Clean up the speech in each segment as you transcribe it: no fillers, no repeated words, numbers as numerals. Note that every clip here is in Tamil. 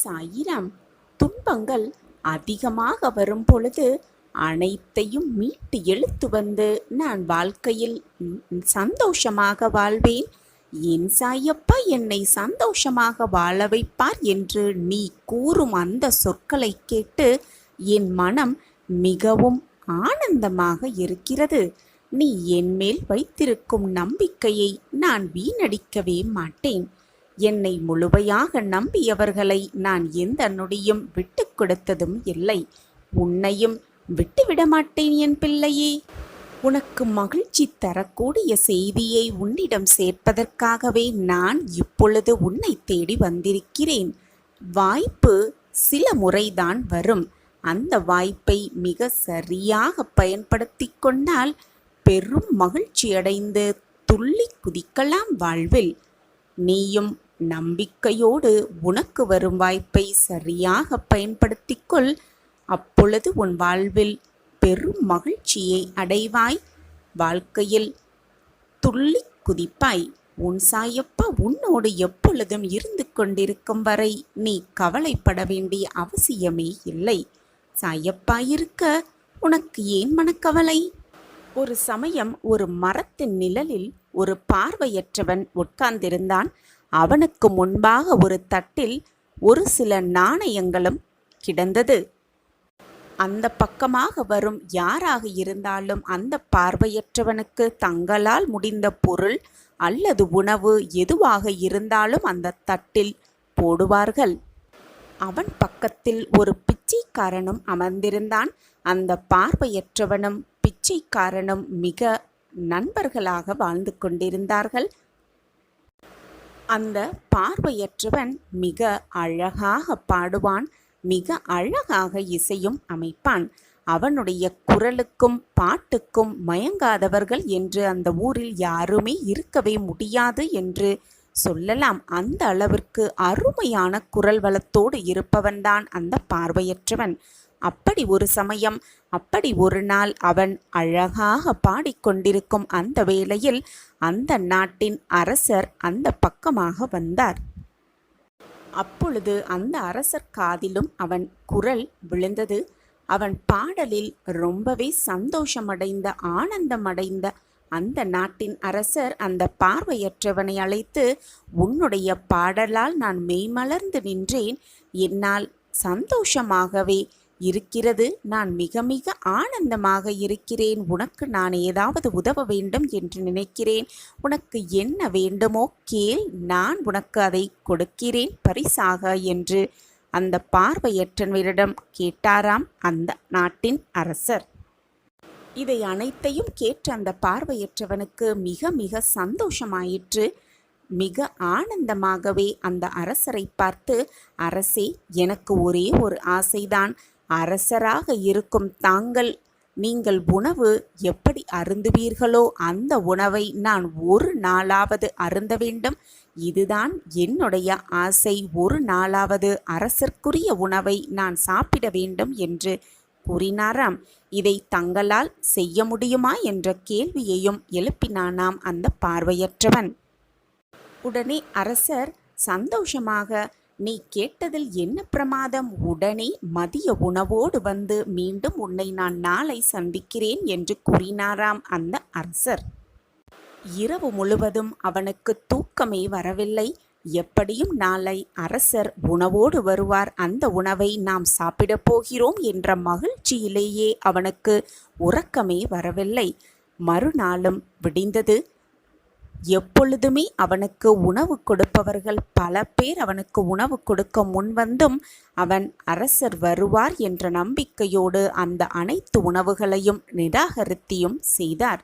சாயிராம். துன்பங்கள் அதிகமாக வரும் பொழுது அனைத்தையும் மீட்டு எழுத்து வந்து நான் வாழ்க்கையில் சந்தோஷமாக வாழ்வேன். என் சாயப்பா என்னை சந்தோஷமாக வாழ வைப்பார் என்று நீ கூறும் அந்த சொற்களை கேட்டு என் மனம் மிகவும் ஆனந்தமாக இருக்கிறது. நீ என்மேல் வைத்திருக்கும் நம்பிக்கையை நான் வீணடிக்கவே மாட்டேன். என்னை முழுமையாக நம்பியவர்களை நான் எந்த நொடியும் விட்டு கொடுத்ததும் இல்லை. உன்னையும் விட்டுவிட மாட்டேன் என் பிள்ளையே. உனக்கு மகிழ்ச்சி தரக்கூடிய செய்தியை உன்னிடம் சேர்ப்பதற்காகவே நான் இப்பொழுது உன்னை தேடி வந்திருக்கிறேன். வாய்ப்பு சில முறைதான் வரும். அந்த வாய்ப்பை மிக சரியாக பயன்படுத்தி கொண்டால் பெரும் மகிழ்ச்சியடைந்து துள்ளி குதிக்கலாம் வாழ்வில். நீயும் நம்பிக்கையோடு உனக்கு வரும் வாய்ப்பை சரியாக பயன்படுத்திக்கொள். அப்பொழுது உன் வாழ்வில் பெரும் மகிழ்ச்சியை அடைவாய். வாழ்க்கையில் துள்ளி குதிப்பாய். உன் சாயப்பா உன்னோடு எப்பொழுதும் இருந்து கொண்டிருக்கும் வரை நீ கவலைப்பட வேண்டிய அவசியமே இல்லை. சாயப்பா இருக்க உனக்கு ஏன் மனக்கவலை? ஒரு சமயம் ஒரு மரத்தின் நிழலில் ஒரு பார்வையற்றவன் உட்கார்ந்திருந்தான். அவனுக்கு முன்பாக ஒரு தட்டில் ஒரு சில நாணயங்களும் கிடந்தது. அந்த பக்கமாக வரும் யாராக இருந்தாலும் அந்த பார்வையற்றவனுக்கு தங்களால் முடிந்த பொருள் அல்லது உணவு எதுவாக இருந்தாலும் அந்த தட்டில் போடுவார்கள். அவன் பக்கத்தில் ஒரு பிச்சைக்காரனும் அமர்ந்திருந்தான். அந்த பார்வையற்றவனும் பிச்சைக்காரனும் மிக நண்பர்களாக வாழ்ந்து கொண்டிருந்தார்கள். அந்த பார்வையற்றவன் மிக அழகாக பாடுவான், மிக அழகாக இசையும் அமைப்பான். அவனுடைய குரலுக்கும் பாட்டுக்கும் மயங்காதவர்கள் என்று அந்த ஊரில் யாருமே இருக்கவே முடியாது என்று சொல்லலாம். அந்த அளவிற்கு அருமையான குரல் வளத்தோடு இருப்பவன்தான் அந்த பார்வையற்றவன். அப்படி ஒரு சமயம், அப்படி ஒரு நாள் அவன் அழகாக பாடிக்கொண்டிருக்கும் அந்த வேளையில் அந்த நாட்டின் அரசர் அந்த பக்கமாக வந்தார். அப்பொழுது அந்த அரசர் காதிலும் அவன் குரல் விழுந்தது. அவன் பாடலில் ரொம்பவே சந்தோஷமடைந்த ஆனந்தமடைந்த அந்த நாட்டின் அரசர் அந்த பார்வையற்றவனை அழைத்து, உன்னுடைய பாடலால் நான் மெய்மலர்ந்து நின்றேன். என்னால் சந்தோஷமாகவே இருக்கிறது. நான் மிக மிக ஆனந்தமாக இருக்கிறேன். உனக்கு நான் ஏதாவது உதவ வேண்டும் என்று நினைக்கிறேன். உனக்கு என்ன வேண்டுமோ கேள், நான் உனக்கு அதை கொடுக்கிறேன் பரிசாக என்று அந்த பார்வையற்றவரிடம் கேட்டாராம் அந்த நாட்டின் அரசர். இதை அனைத்தையும் கேட்ட அந்த பார்வையற்றவனுக்கு மிக மிக சந்தோஷமாயிற்று. மிக ஆனந்தமாகவே அந்த அரசரை பார்த்து, அரசே, எனக்கு ஒரே ஒரு ஆசைதான். அரசராக இருக்கும் நீங்கள் உணவு எப்படி அருந்துவீர்களோ அந்த உணவை நான் ஒரு நாளாவது அருந்த வேண்டும். இதுதான் என்னுடைய ஆசை. ஒரு நாளாவது அரசர்க்குரிய உணவை நான் சாப்பிட வேண்டும் என்று கூறினாராம். இதை தங்களால் செய்ய முடியுமா என்ற கேள்வியையும் எழுப்பினானாம் அந்த பார்வையற்றவன். உடனே அரசர் சந்தோஷமாக, நீ கேட்டதில் என்ன பிரமாதம், உடனே மதிய உணவோடு வந்து மீண்டும் உன்னை நான் நாளை சந்திக்கிறேன் என்று கூறினாராம் அந்த அரசர். இரவு முழுவதும் அவனுக்கு தூக்கமே வரவில்லை. எப்படியும் நாளை அரசர் உணவோடு வருவார், அந்த உணவை நாம் சாப்பிடப் போகிறோம் என்ற மகிழ்ச்சியிலேயே அவனுக்கு உறக்கமே வரவில்லை. மறுநாளும் விடிந்தது. எப்பொழுதுமே அவனுக்கு உணவு கொடுப்பவர்கள் பல பேர் அவனுக்கு உணவு கொடுக்க முன்வந்தும் அவன் அரசர் வருவார் என்ற நம்பிக்கையோடு அந்த அனைத்து உணவுகளையும் நிராகரித்தியும் செய்தார்.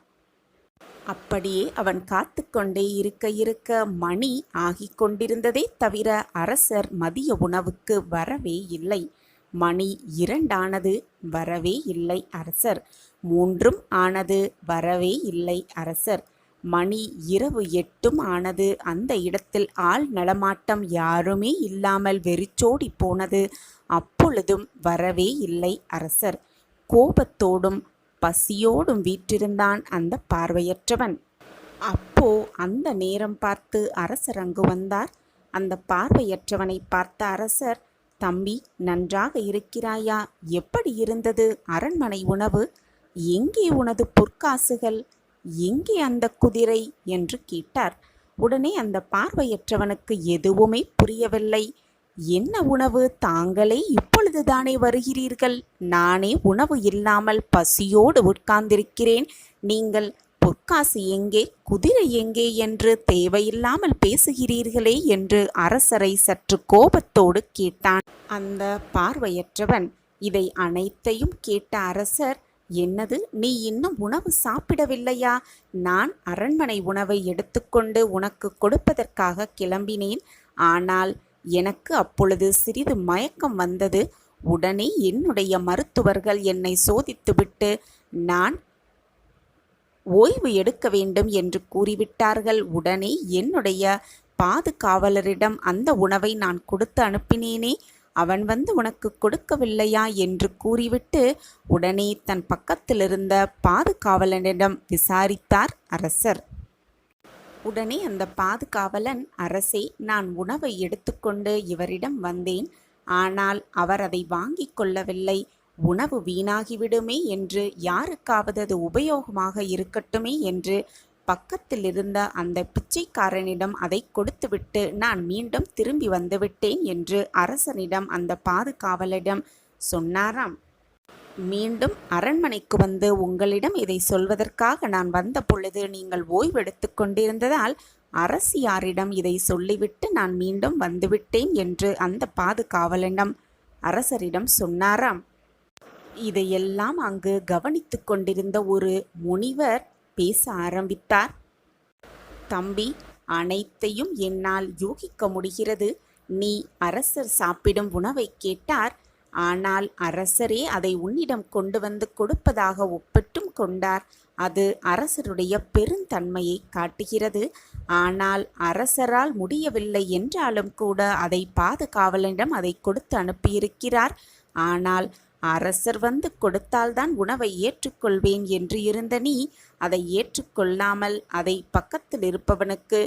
அப்படியே அவன் காத்து கொண்டே இருக்க மணி ஆகிக் கொண்டிருந்ததே தவிர அரசர் மதிய உணவுக்கு வரவே இல்லை. மணி 2 ஆனது, வரவே இல்லை அரசர். 3 ஆனது, வரவே இல்லை அரசர். மணி இரவு 8 ஆனது. அந்த இடத்தில் ஆள் நடமாட்டம் யாருமே இல்லாமல் வெறிச்சோடி போனது. அப்பொழுதும் வரவே இல்லை அரசர். கோபத்தோடும் பசியோடும் வீற்றிருந்தான் அந்த பார்வையற்றவன். அப்போ அந்த நேரம் பார்த்து அரசர் அங்கு வந்தார். அந்த பார்வையற்றவனை பார்த்த அரசர், தம்பி, நன்றாக இருக்கிறாயா? எப்படி இருந்தது அரண்மனை உணவு? எங்கே உனது பொற்காசுகள்? எங்கே அந்த குதிரை என்று கேட்டார். உடனே அந்த பார்வையற்றவனுக்கு எதுவுமே புரியவில்லை. என்ன உணவு? தாங்களே இப்பொழுதுதானே வருகிறீர்கள். நானே உணவு இல்லாமல் பசியோடு உட்கார்ந்திருக்கிறேன். நீங்கள் பொற்காசு எங்கே, குதிரை எங்கே என்று தேவையில்லாமல் பேசுகிறீர்களே என்று அரசரை சற்று கோபத்தோடு கேட்டான். அந்த பார்வையற்றவன் இதை அனைத்தையும் கேட்ட அரசர், என்னது, நீ இன்னும் உணவு சாப்பிடவில்லையா? நான் அரண்மனை உணவை எடுத்துக்கொண்டு உனக்கு கொடுப்பதற்காக கிளம்பினேன். ஆனால் எனக்கு அப்பொழுது சிறிது மயக்கம் வந்தது. உடனே என்னுடைய மருத்துவர்கள் என்னை சோதித்துவிட்டு நான் ஓய்வு எடுக்க வேண்டும் என்று கூறிவிட்டார்கள். உடனே என்னுடைய பாதுகாவலரிடம் அந்த உணவை நான் கொடுத்து அனுப்பினேனே, அவன் வந்து உனக்கு கொடுக்கவில்லையா என்று கூறிவிட்டு உடனே தன் பக்கத்திலிருந்த பாதுகாவலனிடம் விசாரித்தார் அரசர். உடனே அந்த பாதுகாவலன், அரசே, நான் உணவை எடுத்துக்கொண்டு இவரிடம் வந்தேன். ஆனால் அவர் அதை வாங்கிக் கொள்ளவில்லை. உணவு வீணாகிவிடுமே என்று, யாருக்காவது அது உபயோகமாக இருக்கட்டுமே என்று பக்கத்தில் இருந்த அந்த பிச்சைக்காரனிடம் அதை கொடுத்துவிட்டு நான் மீண்டும் திரும்பி வந்துவிட்டேன் என்று அரசனிடம் அந்த பாதுகாவலிடம் சொன்னாராம். மீண்டும் அரண்மனைக்கு வந்து உங்களிடம் இதை சொல்வதற்காக நான் வந்த பொழுது நீங்கள் ஓய்வெடுத்து கொண்டிருந்ததால் அரசியாரிடம் இதை சொல்லிவிட்டு நான் மீண்டும் வந்துவிட்டேன் என்று அந்த பாதுகாவலனிடம் அரசரிடம் சொன்னாராம். இதையெல்லாம் அங்கு கவனித்து கொண்டிருந்த ஒரு முனிவர் பேச ஆரம்பித்தார். தம்பி, அனைத்தையும் என்னால் யூகிக்க முடிகிறது. நீ அரசர் சாப்பிடும் உணவை கேட்டார். ஆனால் அரசரே அதை உன்னிடம் கொண்டு வந்து கொடுப்பதாக ஒப்பிட்டும் கொண்டார். அது அரசருடைய பெருந்தன்மையை காட்டுகிறது. ஆனால் அரசரால் முடியவில்லை என்றாலும் கூட அதை பாதுகாவலனிடம் அதை கொடுத்து அனுப்பியிருக்கிறார். ஆனால் அரசர் வந்து கொடுத்தால்தான் உணவை ஏற்றுக்கொள்வேன் என்று இருந்த நீ அதை ஏற்றுக்கொள்ளாமல் அதை பக்கத்தில் இருப்பவனுக்கு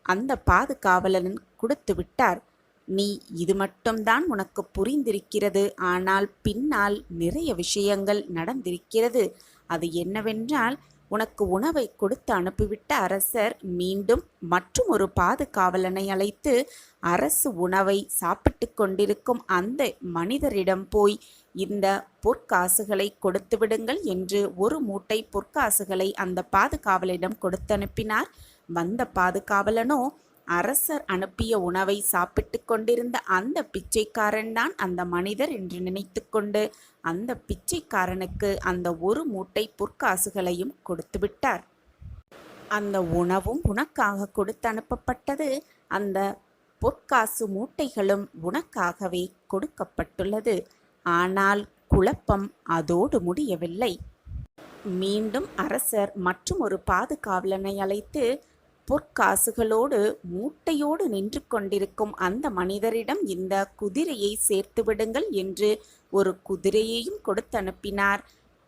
அந்த பாதுகாவலன் கொடுத்து விட்டார். நீ இது மட்டும்தான் உனக்கு புரிந்திருக்கிறது. ஆனால் பின்னால் நிறைய விஷயங்கள் நடந்திருக்கிறது. அது என்னவென்றால், உனக்கு உணவை கொடுத்து அனுப்பிவிட்ட அரசர் மீண்டும் மற்றும் ஒரு பாதுகாவலனை அழைத்து அரசு உணவை சாப்பிட்டு கொண்டிருக்கும் அந்த மனிதரிடம் போய் இந்த பொற்காசுகளை கொடுத்து விடுங்கள் என்று ஒரு மூட்டை பொற்காசுகளை அந்த பாதுகாவலிடம் கொடுத்து அனுப்பினார். வந்த பாதுகாவலனோ அரசர் அனுப்பிய உணவை சாப்பிட்டு கொண்டிருந்த அந்த பிச்சைக்காரன் தான் அந்த மனிதர் என்று நினைத்து கொண்டு அந்த பிச்சைக்காரனுக்கு அந்த ஒரு மூட்டை பொற்காசுகளையும் கொடுத்து விட்டார். அந்த உணவும் உனக்காக கொடுத்து அனுப்பப்பட்டது. அந்த பொற்காசு மூட்டைகளும் உனக்காகவே கொடுக்கப்பட்டுள்ளது. ஆனால் குழப்பம் அதோடு முடியவில்லை. மீண்டும் அரசர் மற்றும் ஒரு பாதுகாவலனை அழைத்து பொற்காசுகளோடு மூட்டையோடு நின்று கொண்டிருக்கும் அந்த மனிதரிடம் இந்த குதிரையை சேர்த்து விடுங்கள் என்று ஒரு குதிரையையும் கொடுத்து அனுப்பினார்.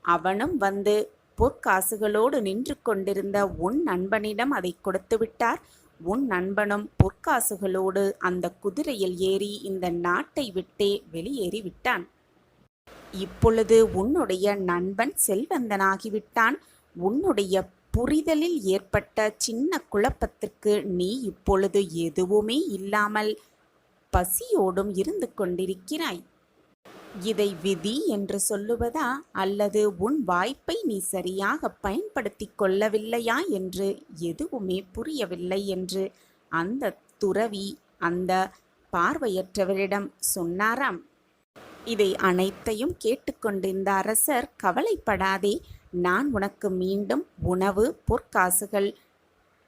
அவனும் வந்து பொற்காசுகளோடு நின்று கொண்டிருந்த உன் நண்பனிடம் அதை கொடுத்து விட்டார். உன் நண்பனும் பொற்காசுகளோடு அந்த குதிரையில் ஏறி இந்த நாட்டை விட்டே வெளியேறி விட்டான். இப்பொழுது உன்னுடைய நண்பன் செல்வந்தனாகிவிட்டான். உன்னுடைய புரிதலில் ஏற்பட்ட சின்ன குழப்பத்திற்கு நீ இப்பொழுது எதுவுமே இல்லாமல் பசியோடும் இருந்து கொண்டிருக்கிறாய். இதை விதி என்று சொல்லுவதா, அல்லது உன் வாய்ப்பை நீ சரியாக பயன்படுத்தி கொள்ளவில்லையா என்று எதுவுமே புரியவில்லை என்று அந்த துறவி அந்த பார்வையற்றவரிடம் சொன்னாராம். இதை அனைத்தையும் கேட்டுக்கொண்டிருந்த அரசர், கவலைப்படாதே, நான் உனக்கு மீண்டும் உணவு, பொற்காசுகள்,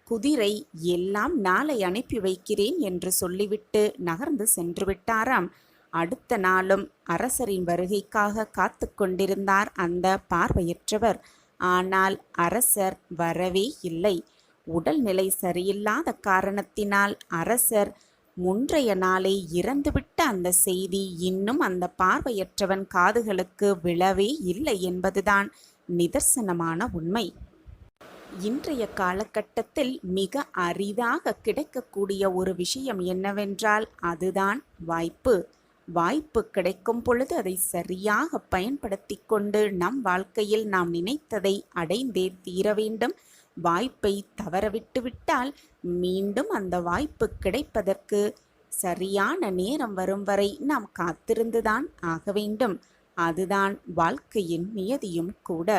குதிரை எல்லாம் நாளை அனுப்பி வைக்கிறேன் என்று சொல்லிவிட்டு நகர்ந்து சென்று விட்டாராம். அடுத்த நாளும் அரசரின் வருகைக்காக காத்து கொண்டிருந்தார் அந்த பார்வையற்றவர். ஆனால் அரசர் வரவே இல்லை. உடல்நிலை சரியில்லாத காரணத்தினால் அரசர் முன்றைய நாளை இறந்துவிட்ட அந்த செய்தி இன்னும் அந்த பார்வையற்றவன் காதுகளுக்கு விழவே இல்லை என்பதுதான் நிதர்சனமான உண்மை. இன்றைய காலகட்டத்தில் மிக அரிதாக கிடைக்கக்கூடிய ஒரு விஷயம் என்னவென்றால் அதுதான் வாய்ப்பு. வாய்ப்பு கிடைக்கும் பொழுது அதை சரியாக பயன்படுத்தி கொண்டு நம் வாழ்க்கையில் நாம் நினைத்ததை அடைந்தே தீர வேண்டும். வாய்ப்பை தவறவிட்டு விட்டால் மீண்டும் அந்த வாய்ப்பு கிடைப்பதற்கு சரியான நேரம் வரும் வரை நாம் காத்திருந்துதான் ஆக வேண்டும். அதுதான் வாழ்க்கையின் நியதியும் கூட.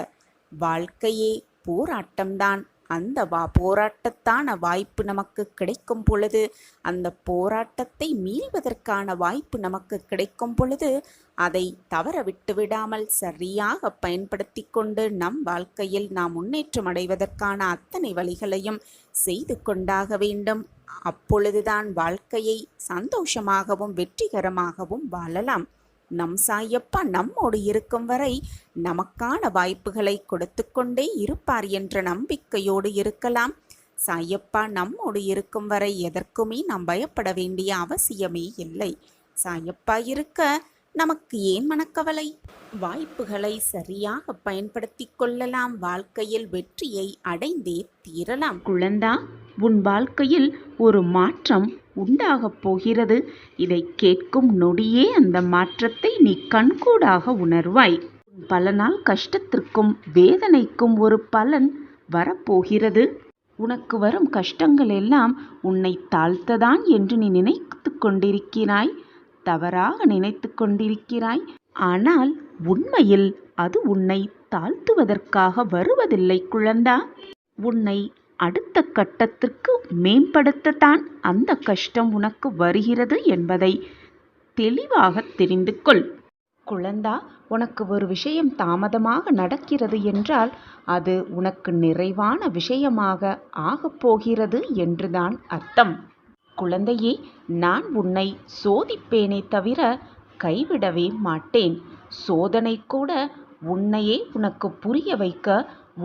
வாழ்க்கையே போராட்டம்தான். அந்த போராட்டத்தான வாய்ப்பு நமக்கு கிடைக்கும் பொழுது, அந்த போராட்டத்தை மீள்வதற்கான வாய்ப்பு நமக்கு கிடைக்கும் பொழுது, அதை தவற விட்டு விடாமல் சரியாக பயன்படுத்தி கொண்டு நம் வாழ்க்கையில் நாம் முன்னேற்றம் அடைவதற்கான அத்தனை வழிகளையும் செய்து கொண்டாக வேண்டும். அப்பொழுதுதான் வாழ்க்கையை சந்தோஷமாகவும் வெற்றிகரமாகவும் வாழலாம். நம் சாயப்பா நம்மோடு இருக்கும் வரை நமக்கான வாய்ப்புகளை கொடுத்து கொண்டே இருப்பார் என்ற நம்பிக்கையோடு இருக்கலாம். சாயப்பா நம்மோடு இருக்கும் வரை எதற்குமே நாம் பயப்பட வேண்டிய அவசியமே இல்லை. சாயப்பா இருக்க நமக்கு ஏன் மனக்கவலை? வாய்ப்புகளை சரியாக பயன்படுத்தி கொள்ளலாம். வாழ்க்கையில் வெற்றியை அடைந்தே தீரலாம். குழந்தா, உன் வாழ்க்கையில் ஒரு மாற்றம் உண்டாகப் போகிறது. இதை கேட்கும் நொடியே அந்த மாற்றத்தை நீ கண்கூடாக உணர்வாய். பல நாள் கஷ்டத்திற்கும் வேதனைக்கும் ஒரு பலன் வரப்போகிறது. உனக்கு வரும் கஷ்டங்கள் எல்லாம் உன்னை தாழ்த்ததான் என்று நீ நினைத்து கொண்டிருக்கிறாய். தவறாக நினைத்து கொண்டிருக்கிறாய். ஆனால் உண்மையில் அது உன்னை தாழ்த்துவதற்காக வருவதில்லை குழந்தா. உன்னை அடுத்த கட்டத்திற்கு மேம்படுத்தத்தான் அந்த கஷ்டம் உனக்கு வருகிறது என்பதை தெளிவாக தெரிந்து கொள். குழந்தா, உனக்கு ஒரு விஷயம் தாமதமாக நடக்கிறது என்றால் அது உனக்கு நிறைவான விஷயமாக ஆகப் போகிறது என்றுதான் அர்த்தம். குழந்தையே, நான் உன்னை சோதிப்பேனே தவிர கைவிடவே மாட்டேன். சோதனை கூட உன்னையே உனக்கு புரிய வைக்க,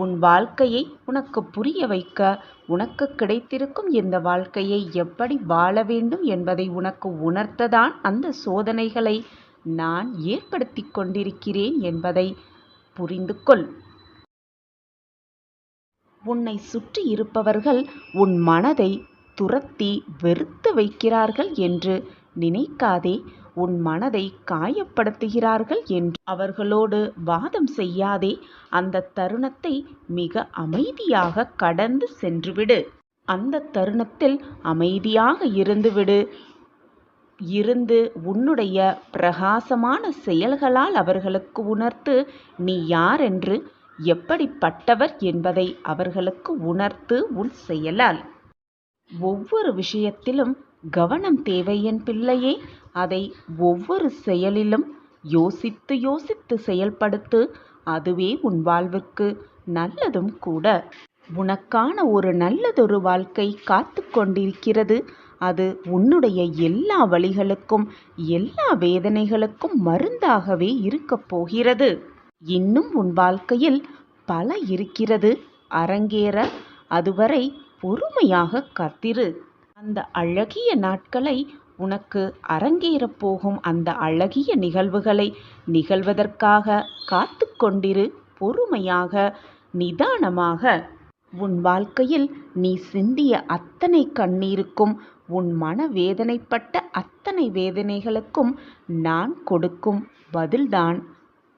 உன் வாழ்க்கையை உனக்கு புரிய வைக்க, உனக்கு கிடைத்திருக்கும் இந்த வாழ்க்கையை எப்படி வாழ வேண்டும் என்பதை உனக்கு உணர்த்ததான் அந்த சோதனைகளை நான் ஏற்படுத்தி கொண்டிருக்கிறேன் என்பதை புரிந்து கொள். உன்னை சுற்றி இருப்பவர்கள் உன் மனதை துரத்தி வெறுத்து வைக்கிறார்கள் என்று நினைக்காதே. உன் மனதை காயப்படுத்துகிறார்கள் என்று அவர்களோடு வாதம் செய்யாதே. அந்த தருணத்தை மிக அமைதியாக கடந்து சென்றுவிடு. அந்த தருணத்தில் அமைதியாக இருந்துவிடு. இருந்து உன்னுடைய பிரகாசமான செயல்களால் அவர்களுக்கு உணர்த்து நீ யாரென்று, எப்படிப்பட்டவர் என்பதை அவர்களுக்கு உணர்த்து உன் செயலால். ஒவ்வொரு விஷயத்திலும் கவனம் தேவை என் பிள்ளையே. அதை ஒவ்வொரு செயலிலும் யோசித்து யோசித்து செயல்படுத்து. அதுவே உன் வாழ்வுக்கு நல்லதும் கூட. உனக்கான ஒரு நல்லதொரு வாழ்க்கை காத்து கொண்டிருக்கிறது. அது உன்னுடைய எல்லா வழிகளுக்கும் எல்லா வேதனைகளுக்கும் மருந்தாகவே இருக்கப் போகிறது. இன்னும் உன் வாழ்க்கையில் பல இருக்கிறது அரங்கேற. அதுவரை பொறுமையாக காத்திரு. அந்த அழகிய நாட்களை, உனக்கு அரங்கேறப் போகும் அந்த அழகிய நிகழ்வுகளை நிகழ்வதற்காக காத்து கொண்டிரு. பொறுமையாக, நிதானமாக. உன் வாழ்க்கையில் நீ சிந்திய அத்தனை கண்ணீருக்கும், உன் மன வேதனைப்பட்ட அத்தனை வேதனைகளுக்கும் நான் கொடுக்கும் பதில்தான்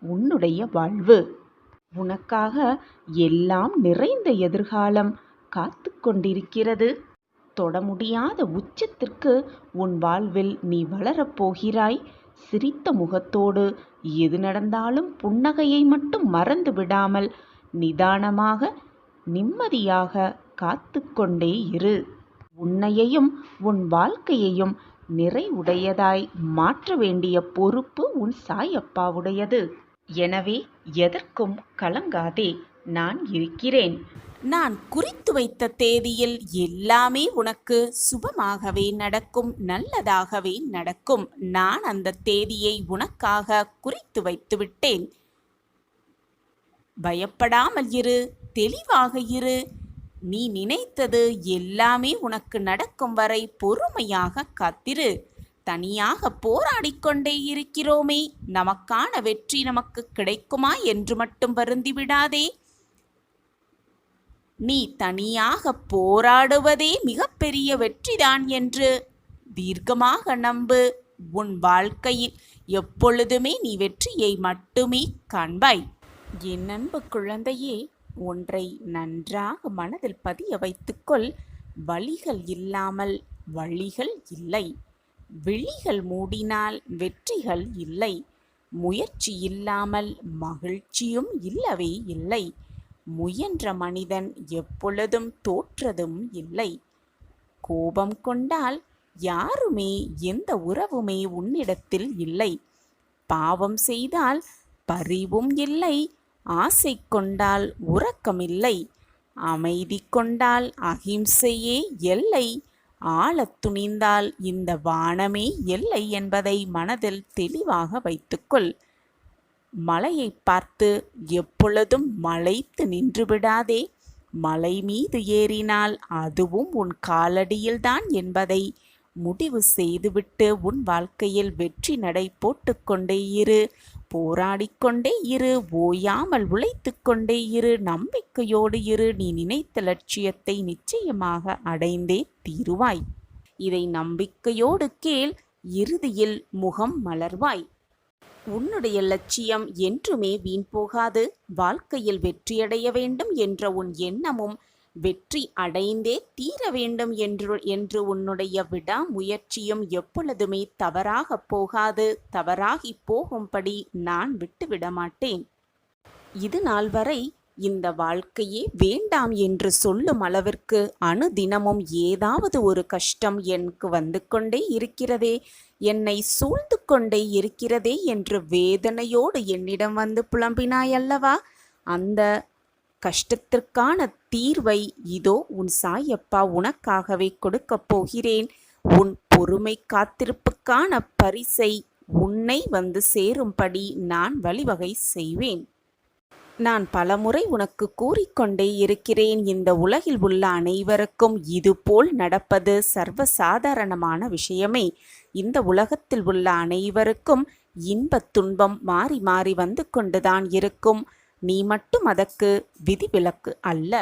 உன்னுடைய வாழ்வு. உனக்காக எல்லாம் நிறைந்த எதிர்காலம் காத்து கொண்டிருக்கிறது. தொட முடியாத உச்சத்திற்கு உன் வாழ்வில் நீ வளரப்போகிறாய். சிரித்த முகத்தோடு எது நடந்தாலும் புன்னகையை மட்டும் மறந்து விடாமல் நிதானமாக நிம்மதியாக காத்து கொண்டே இரு. உன்னையையும் உன் வாழ்க்கையையும் நிறைவுடையதாய் மாற்ற வேண்டிய பொறுப்பு உன் சாயப்பாவுடையது. எனவே எதற்கும் கலங்காதே, நான் இருக்கிறேன். நான் குறித்து வைத்த தேதியில் எல்லாமே உனக்கு சுபமாகவே நடக்கும், நல்லதாகவே நடக்கும். நான் அந்த தேதியை உனக்காக குறித்து வைத்து விட்டேன். பயப்படாமல் இரு, தெளிவாக இரு. நீ நினைத்தது எல்லாமே உனக்கு நடக்கும் வரை பொறுமையாக காத்திரு. தனியாக போராடிக்கொண்டே இருக்கிறோமே, நமக்கான வெற்றி நமக்கு கிடைக்குமா என்று மட்டும் வருந்திவிடாதே. நீ தனியாக போராடுவதே மிகப்பெரிய வெற்றிதான் என்று தீர்க்கமாக நம்பு. உன் வாழ்க்கையில் எப்பொழுதுமே நீ வெற்றியை மட்டுமே காண்பாய். என் அன்பு குழந்தையே, ஒன்றை நன்றாக மனதில் பதிய வைத்துக்கொள். வழிகள் இல்லாமல் வழிகள் இல்லை. விழிகள் மூடினால் வெற்றிகள் இல்லை. முயற்சி இல்லாமல் மகிழ்ச்சியும் இல்லவே இல்லை. முயன்ற மனிதன் எப்பொழுதும் தோற்றதும் இல்லை. கோபம் கொண்டால் யாருமே எந்த உறவுமே உன்னிடத்தில் இல்லை. பாவம் செய்தால் பரிவும் இல்லை. ஆசை கொண்டால் உறக்கமில்லை. அமைதி கொண்டால் அகிம்சையே எல்லை. ஆளத் துணிந்தால் இந்த வானமே எல்லை என்பதை மனதில் தெளிவாக வைத்துக்கொள். மலையை பார்த்து எப்பொழுதும் மலைத்து நின்று விடாதே. மலை மீது ஏறினால் அதுவும் உன் காலடியில்தான் என்பதை முடிவு செய்துவிட்டு உன் வாழ்க்கையில் வெற்றி நடை போட்டுக்கொண்டே இரு. போராடிக்கொண்டே இரு. ஓயாமல் உழைத்து கொண்டே இரு. நம்பிக்கையோடு இரு. நீ நினைத்த லட்சியத்தை நிச்சயமாக அடைந்தே தீருவாய். இதை நம்பிக்கையோடு கேள். இறுதியில் முகம் மலர்வாய். உன்னுடைய லட்சியம் என்றுமே வீண் போகாது. வாழ்க்கையில் வெற்றியடைய வேண்டும் என்ற உன் எண்ணமும் வெற்றி அடைந்தே தீர வேண்டும் என்று உன்னுடைய விடாமுயற்சியும் எப்பொழுதுமே தவறாக போகாது. தவறாகி போகும்படி நான் விட்டுவிட மாட்டேன். இது நாள் வரை இந்த வாழ்க்கையே வேண்டாம் என்று சொல்லும் அளவிற்கு அனுதினமும் ஏதாவது ஒரு கஷ்டம் எனக்கு வந்து கொண்டே இருக்கிறதே, என்னை சூழ்ந்து கொண்டே இருக்கிறதே என்று வேதனையோடு என்னிடம் வந்து புலம்பினாய் அல்லவா? அந்த கஷ்டத்திற்கான தீர்வை இதோ உன் சாயப்பா உனக்காகவே கொடுக்கப் போகிறேன். உன் பொறுமை காத்திருப்புக்கான பரிசை உன்னை வந்து சேரும்படி நான் வழிவகை செய்வேன். நான் பலமுறை உனக்கு கூறிக்கொண்டே இருக்கிறேன். இந்த உலகில் உள்ள அனைவருக்கும் இதுபோல் நடப்பது சர்வசாதாரணமான விஷயமே. இந்த உலகத்தில் உள்ள அனைவருக்கும் இன்பத் துன்பம் மாறி மாறி வந்து கொண்டுதான் இருக்கும். நீ மட்டும் அதற்கு விதிவிலக்கு அல்ல.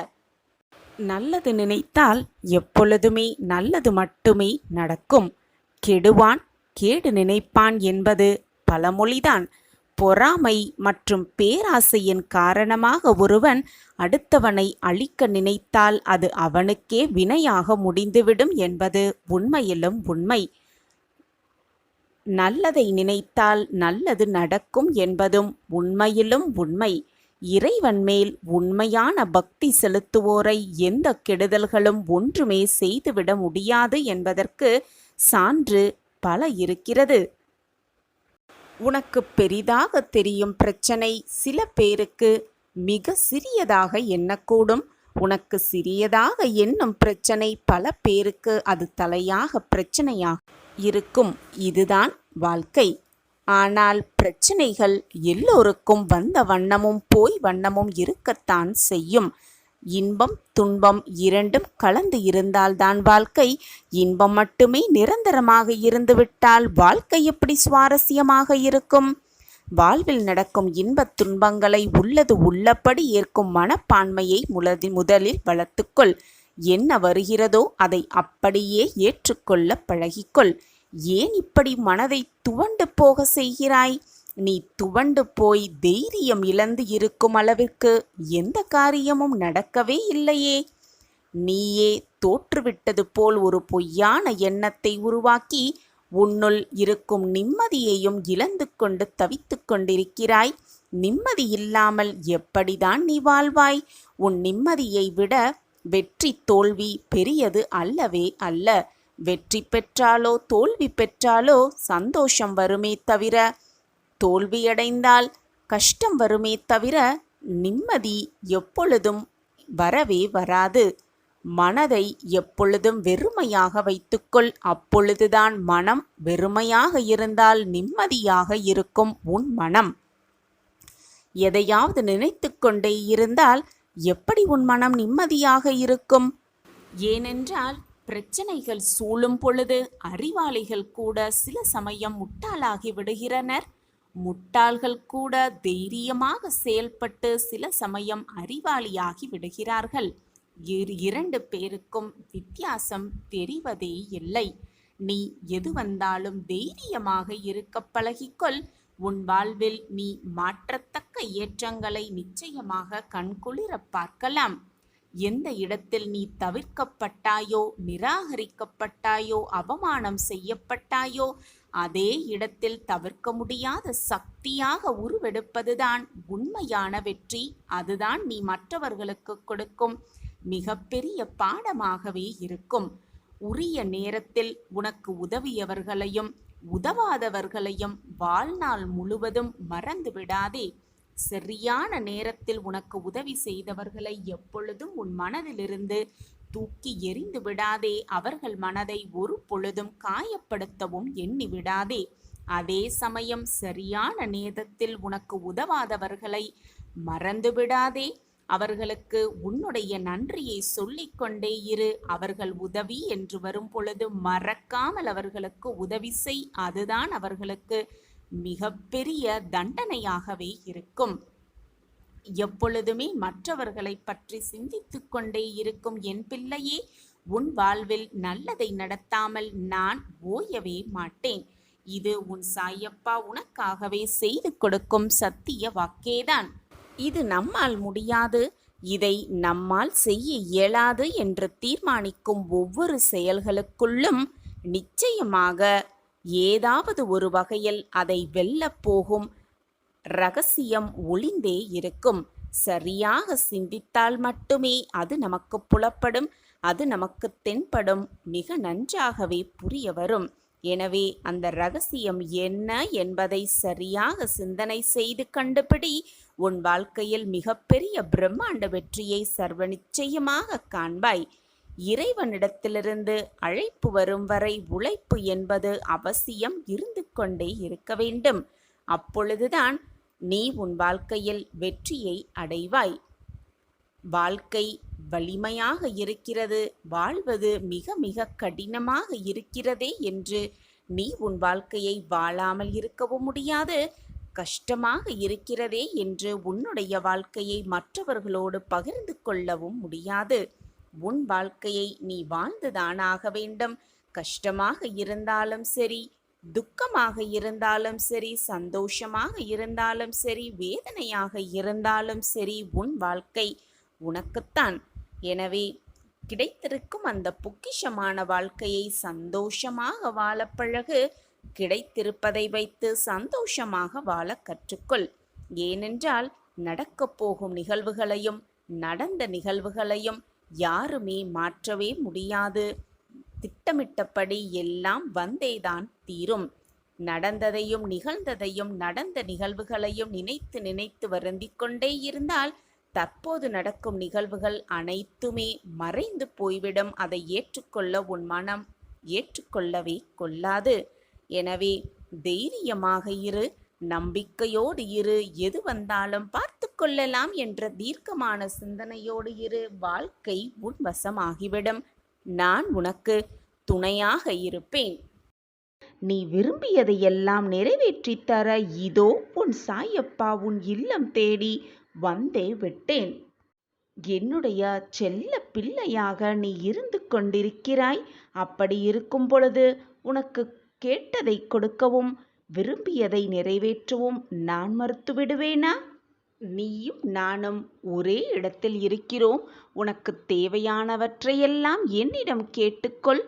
நல்லது நினைத்தால் எப்பொழுதுமே நல்லது மட்டுமே நடக்கும். கெடுவான் கேடு நினைப்பான் என்பது பழமொழிதான். பொறாமை மற்றும் பேராசையின் காரணமாக ஒருவன் அடுத்தவனை அழிக்க நினைத்தால் அது அவனுக்கே வினையாக முடிந்துவிடும் என்பது உண்மையிலும் உண்மை. நல்லதை நினைத்தால் நல்லது நடக்கும் என்பதும் உண்மையிலும் உண்மை. இறைவன் மேல் உண்மையான பக்தி செலுத்துவோரை எந்த கெடுதல்களும் ஒன்றுமே செய்துவிட முடியாது என்பதற்கு சான்று பல இருக்கிறது. உனக்கு பெரிதாக தெரியும் பிரச்சனை சில பேருக்கு மிக சிறியதாக எண்ணக்கூடும். உனக்கு சிறியதாக எண்ணும் பிரச்சனை பல பேருக்கு அது தலையாக பிரச்சனையாக இருக்கும். இதுதான் வாழ்க்கை. ஆனால் பிரச்சனைகள் எல்லோருக்கும் வந்த வண்ணமும் போய் வண்ணமும் இருக்கத்தான் செய்யும். இன்பம் துன்பம் இரண்டும் கலந்து இருந்தால்தான் வாழ்க்கை. இன்பம் மட்டுமே நிரந்தரமாக இருந்துவிட்டால் வாழ்க்கை எப்படி சுவாரஸ்யமாக இருக்கும்? வாழ்வில் நடக்கும் இன்பத் துன்பங்களை உள்ளது உள்ளபடி ஏற்கும் மனப்பான்மையை முதலில் வளர்த்துக்கொள். என்ன வருகிறதோ அதை அப்படியே ஏற்றுக்கொள்ள பழகிக்கொள். ஏன் இப்படி மனதை துவண்டு போக செய்கிறாய்? நீ துவண்டு போய் தைரியம் இழந்து இருக்கும் அளவிற்கு எந்த காரியமும் நடக்கவே இல்லையே. நீயே தோற்றுவிட்டது போல் ஒரு பொய்யான எண்ணத்தை உருவாக்கி உன்னுள் இருக்கும் நிம்மதியையும் இழந்து கொண்டு தவித்து கொண்டிருக்கிறாய். நிம்மதி இல்லாமல் எப்படிதான் நீ வாழ்வாய்? உன் நிம்மதியை விட வெற்றி தோல்வி பெரியது அல்லவே அல்ல. வெற்றி பெற்றாலோ தோல்வி பெற்றாலோ சந்தோஷம் வருமே தவிர, தோல்வியடைந்தால் கஷ்டம் வருமே தவிர நிம்மதி எப்பொழுதும் வரவே வராது. மனதை எப்பொழுதும் வெறுமையாக வைத்துக்கொள். அப்பொழுதுதான் மனம் வெறுமையாக இருந்தால் நிம்மதியாக இருக்கும் உன் மனம். எதையாவது நினைத்து கொண்டே இருந்தால் எப்படி உன் மனம் நிம்மதியாக இருக்கும்? ஏனென்றால் பிரச்சனைகள் சூழும் பொழுது அறிவாளிகள் கூட சில சமயம் முட்டாளாகி விடுகிறனர். முட்டாள்கள் கூட தைரியமாக செயல்பட்டு சில சமயம் அறிவாளியாகி விடுகிறார்கள். இரண்டு பேருக்கும் வித்தியாசம் தெரிவதே இல்லை. நீ எது வந்தாலும் தைரியமாக இருக்க பழகிக்கொள். உன் வாழ்வில் நீ மாற்றத்தக்க ஏற்றங்களை நிச்சயமாக கண்குளிர பார்க்கலாம். எந்த இடத்தில் நீ தவிர்க்கப்பட்டாயோ, நிராகரிக்கப்பட்டாயோ, அவமானம் செய்யப்பட்டாயோ, அதே இடத்தில் தவிர்க்க முடியாத சக்தியாக உருவெடுப்பதுதான் உண்மையான வெற்றி. அதுதான் நீ மற்றவர்களுக்கு கொடுக்கும் மிகப்பெரிய பாடமாகவே இருக்கும். உரிய நேரத்தில் உனக்கு உதவியவர்களையும் உதவாதவர்களையும் வாழ்நாள் முழுவதும் மறந்து விடாதே. சரியான நேரத்தில் உனக்கு உதவி செய்தவர்களை எப்பொழுதும் உன் மனதிலிருந்து தூக்கி எறிந்து விடாதே. அவர்கள் மனதை ஒரு பொழுதும் காயப்படுத்தவும் எண்ணி விடாதே. அதே சமயம் சரியான நேரத்தில் உனக்கு உதவாதவர்களை மறந்து விடாதே. அவர்களுக்கு உன்னுடைய நன்றியை சொல்லிக்கொண்டே இரு. அவர்கள் உதவி என்று வரும் பொழுது மறக்காமல் அவர்களுக்கு உதவி செய். அதுதான் அவர்களுக்கு மிகப்பெரிய தண்டனையாகவே இருக்கும். எப்பொழுதுமே மற்றவர்களை பற்றி சிந்தித்து கொண்டே இருக்கும் என் பிள்ளையே, உன் வாழ்வில் நல்லதை நடத்தாமல் நான் ஓயவே மாட்டேன். இது உன் சாயப்பா உனக்காகவே செய்து கொடுக்கும் சத்திய வாக்கேதான். இது நம்மால் முடியாது, இதை நம்மால் செய்ய இயலாது என்று தீர்மானிக்கும் ஒவ்வொரு செயல்களுக்குள்ளும் நிச்சயமாக ஏதாவது ஒரு வகையில் அதை வெல்லப் போகும் ரகசியம் ஒளிந்தே இருக்கும். சரியாக சிந்தித்தால் மட்டுமே அது நமக்கு புலப்படும், அது நமக்கு தென்படும், மிக நன்றாகவே புரிய வரும். எனவே அந்த ரகசியம் என்ன என்பதை சரியாக சிந்தனை செய்து கண்டுபிடி. உன் வாழ்க்கையில் மிகப்பெரிய பிரம்மாண்ட வெற்றியை சர்வ நிச்சயமாக காண்பாய். இறைவனிடத்திலிருந்து அழைப்பு வரும் வரை உழைப்பு என்பது அவசியம் இருந்து கொண்டே இருக்க வேண்டும். அப்பொழுதுதான் நீ உன் வாழ்க்கையில் வெற்றியை அடைவாய். வாழ்க்கை வலிமையாக இருக்கிறது, வாழ்வது மிக மிக கடினமாக இருக்கிறதே என்று நீ உன் வாழ்க்கையை வாழாமல் இருக்கவும் முடியாது. கஷ்டமாக இருக்கிறதே என்று உன்னுடைய வாழ்க்கையை மற்றவர்களோடு பகிர்ந்து கொள்ளவும் முடியாது. உன் வாழ்க்கையை நீ வாழ்ந்துதானாக வேண்டும். கஷ்டமாக இருந்தாலும் சரி, துக்கமாக இருந்தாலும் சரி, சந்தோஷமாக இருந்தாலும் சரி, வேதனையாக இருந்தாலும் சரி, உன் வாழ்க்கை உனக்குத்தான். எனவே கிடைத்திருக்கும் அந்த பொக்கிஷமான வாழ்க்கையை சந்தோஷமாக வாழ பழகு. கிடைத்திருப்பதை வைத்து சந்தோஷமாக வாழ கற்றுக்கொள். ஏனென்றால் நடக்கப் போகும் நிகழ்வுகளையும் நடந்த நிகழ்வுகளையும் யாருமே மாற்றவே முடியாது. திட்டமிட்டபடி எல்லாம் வந்தேதான் தீரும். நடந்ததையும் நிகழ்ந்ததையும் நடந்த நிகழ்வுகளையும் நினைத்து நினைத்து வருந்திக் கொண்டே இருந்தால் தற்போது நடக்கும் நிகழ்வுகள் அனைத்துமே மறைந்து போய்விடும். அதை ஏற்றுக்கொள்ள உன் மனம் ஏற்றுக்கொள்ளவே கொள்ளாது. எனவே தைரியமாக இரு, நம்பிக்கையோடு இரு. எது வந்தாலும் பார்த்து கொள்ளலாம் என்ற தீர்க்கமான சிந்தனையோடு இரு. வாழ்க்கை உன் வசமாகிவிடும். நான் உனக்கு துணையாக இருப்பேன். நீ விரும்பியதையெல்லாம் நிறைவேற்றித் தர இதோ உன் சாயப்பா உன் இல்லம் தேடி வந்தே விட்டேன். என்னுடைய செல்ல பிள்ளையாக நீ இருந்து கொண்டிருக்கிறாய். அப்படி இருக்கும் பொழுது உனக்கு கேட்டதை கொடுக்கவும் விரும்பியதை நிறைவேற்றவும் நான் மறுத்துவிடுவேனா? நீயும் நானும் ஒரே இடத்தில் இருக்கிறோம். உனக்கு தேவையானவற்றையெல்லாம் என்னிடம் கேட்டுக்கொள்.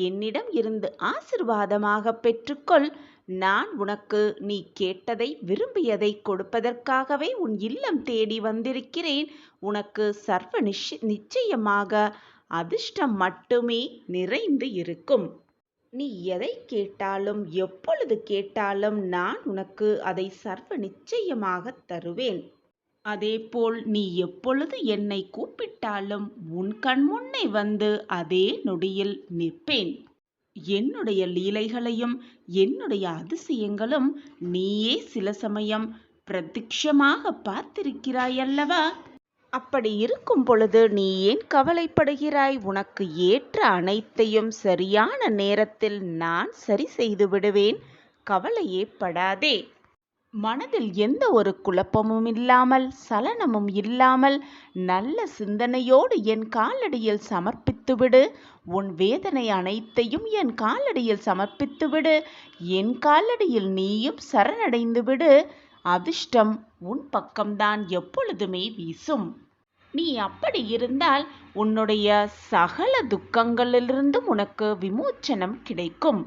என்னிடம் இருந்து ஆசிர்வாதமாக பெற்றுக்கொள். நான் உனக்கு நீ கேட்டதை விரும்பியதை கொடுப்பதற்காகவே உன் இல்லம் தேடி வந்திருக்கிறேன். உனக்கு சர்வ நிச்சயமாக அதிர்ஷ்டம் மட்டுமே நிறைந்து இருக்கும். நீ எதை கேட்டாலும் எப்பொழுது கேட்டாலும் நான் உனக்கு அதை சர்வ நிச்சயமாக தருவேன். அதேபோல் நீ எப்பொழுது என்னை கூப்பிட்டாலும் உன் கண்முன்னே வந்து அதே நொடியில் நிற்பேன். என்னுடைய லீலைகளையும் என்னுடைய அதிசயங்களும் நீயே சில சமயம் பிரத்யட்சமாக பார்த்திருக்கிறாய் அல்லவா? அப்படி இருக்கும் பொழுது நீ ஏன் கவலைப்படுகிறாய்? உனக்கு ஏற்ற அனைத்தையும் சரியான நேரத்தில் நான் சரி செய்து விடுவேன். கவலையே படாதே. மனதில் எந்த ஒரு குழப்பமும் இல்லாமல், சலனமும் இல்லாமல், நல்ல சிந்தனையோடு என் காலடியில் சமர்ப்பித்துவிடு. உன் வேதனை அனைத்தையும் என் காலடியில் சமர்ப்பித்துவிடு. என் காலடியில் நீயும் சரணடைந்து விடு. அதிர்ஷ்டம் உன் பக்கம்தான் எப்பொழுதுமே வீசும். நீ அப்படி இருந்தால் உன்னுடைய சகல துக்கங்களிலிருந்தும் உனக்கு விமோச்சனம் கிடைக்கும்.